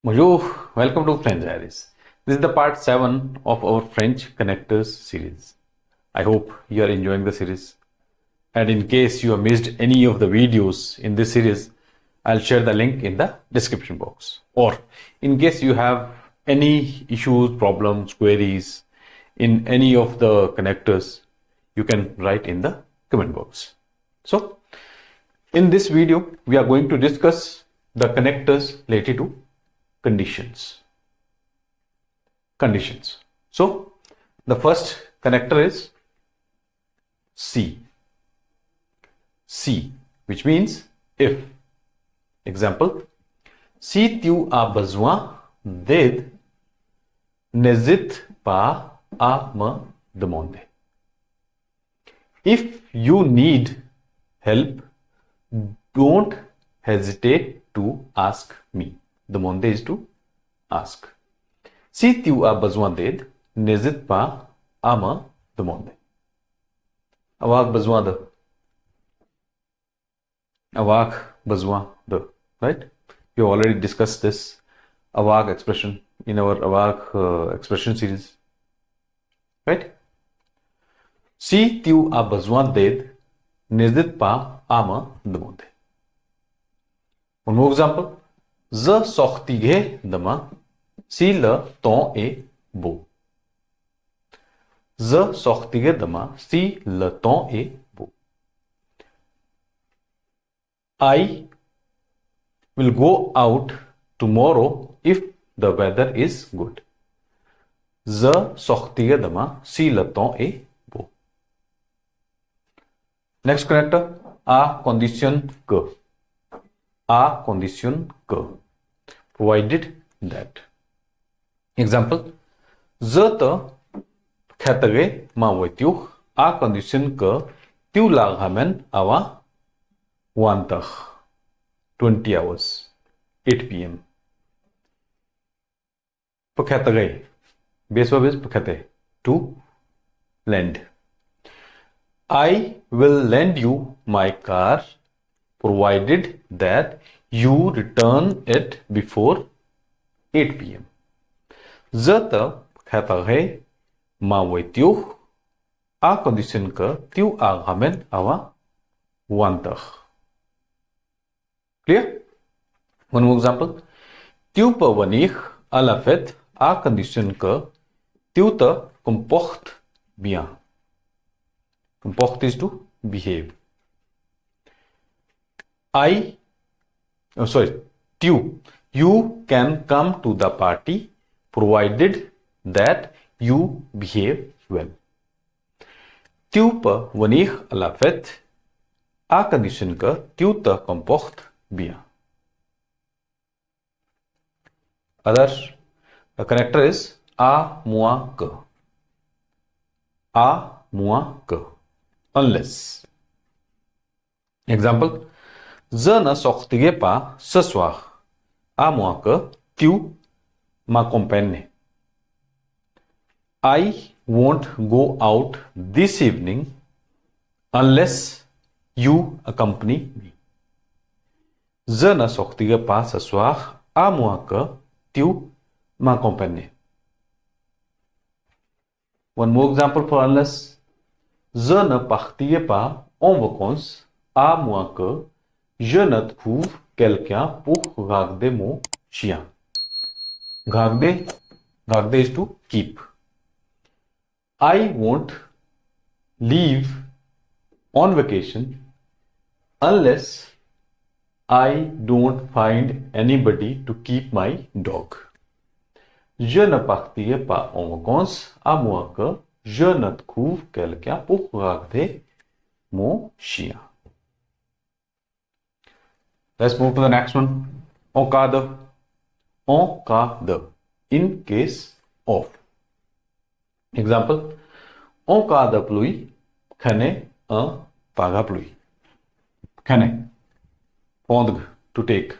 Bonjour, welcome to French Diaries. This is the part 7 of our French connectors series. I hope you are enjoying the series. And in case you have missed any of the videos in this series, I'll share the link in the description box. Or in case you have any issues, problems, queries in any of the connectors, you can write in the comment box. So, in this video, we are going to discuss the connectors related to conditions. So the first connector is C, which means if. Example, si tu as besoin d'aide, n'hésite pas à me demander. If you need help, don't hesitate to ask me. Demander is to ask. Si tu as besoin d'aide, n'hésite pas à me demander. Avoir besoin de. Avoir besoin de. Right? We have already discussed this avoir expression in our avoir expression series. Right? Si tu as besoin d'aide, n'hésite pas à me demander. One more example. Je sortirai demain si le temps est beau. Je sortirai demain si le temps est beau. I will go out tomorrow if the weather is good. Je sortirai demain si le temps est beau. Next connector, à condition que. À condition que. Provided that. Example, je te prêterai ma voiture à condition que tu la ramènes avant 1h, 20 hours, 8 p.m. Prêterai. Base verb is prêter, to lend. I will lend you my car provided that you return it before 8 p.m. Je te prêterai ma voiture à condition que tu la ramènes avant 1h. Clear? One more example. Tu peux venir à la fête à condition que tu te comportes bien. Comport is to behave. You can come to the party provided that you behave well. Tu peux venir à la fête à condition que tu te comportes bien. Other connector is à moins que. À moins que. Unless. Example, je ne sortirai pas ce soir, à moins que tu m'accompagnes. I won't go out this evening unless you accompany me. Je ne sortirai pas ce soir, à moins que tu m'accompagnes. One more example for unless. Je ne partirai pas en vacances, à moins que je ne trouve quelqu'un pour garder mon chien. Garder is to keep. I won't leave on vacation unless I don't find anybody to keep my dog. Je ne partirai pas en vacances à moins que je ne trouve quelqu'un pour garder mon chien. Let's move to the next one. En cas de. En cas de. In case of. Example. En cas de pluie, prenez un parapluie. Prenez. Prendre, to take.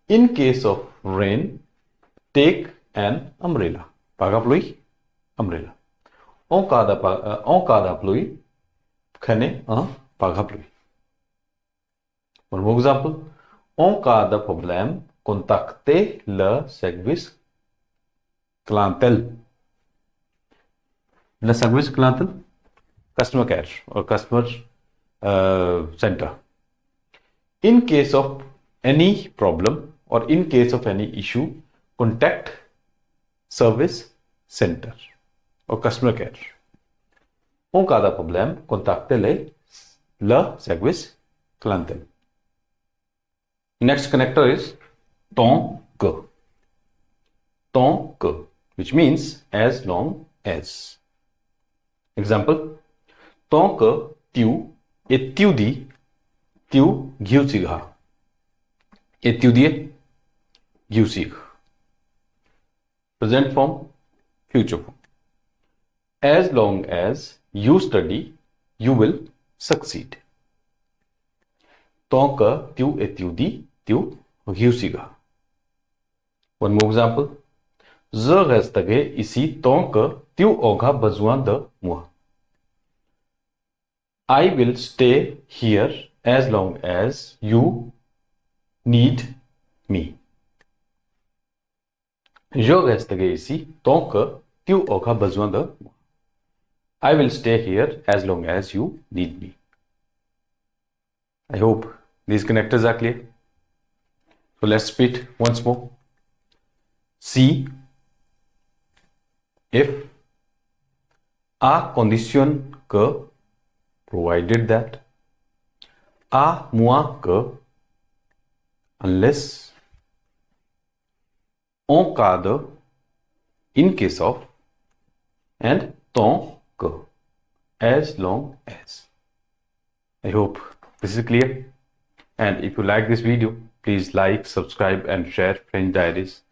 In case of rain, take an umbrella. Parapluie, umbrella. En cas de pluie, prenez un parapluie. One more example. En cas de problème, contacter le service clientèle. Le service clientèle, customer care or customer center. In case of any problem or in case of any issue, contact service center or customer care. En cas de problème, contactez le service clientèle. Next connector is tant que. Tant que, which means as long as. Example, tant que tu étudies, tu giusiga. Étudier, giusig. Present form, future form. As long as you study, you will succeed. Tant que tu étudies, tu giusiga. One more example. Je resterai ici tant que tu auras besoin de moi. I will stay here as long as you need me. Je resterai ici tant que tu auras besoin de moi. I will stay here as long as you need me. I hope these connectors are clear. So let's repeat once more. Si, if, à condition que, provided that, à moins que, unless, en cas de, in case of, and tant que, as long as. I hope this is clear. And if you like this video, please like, subscribe and share French Diaries.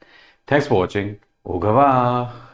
Thanks for watching. Au revoir.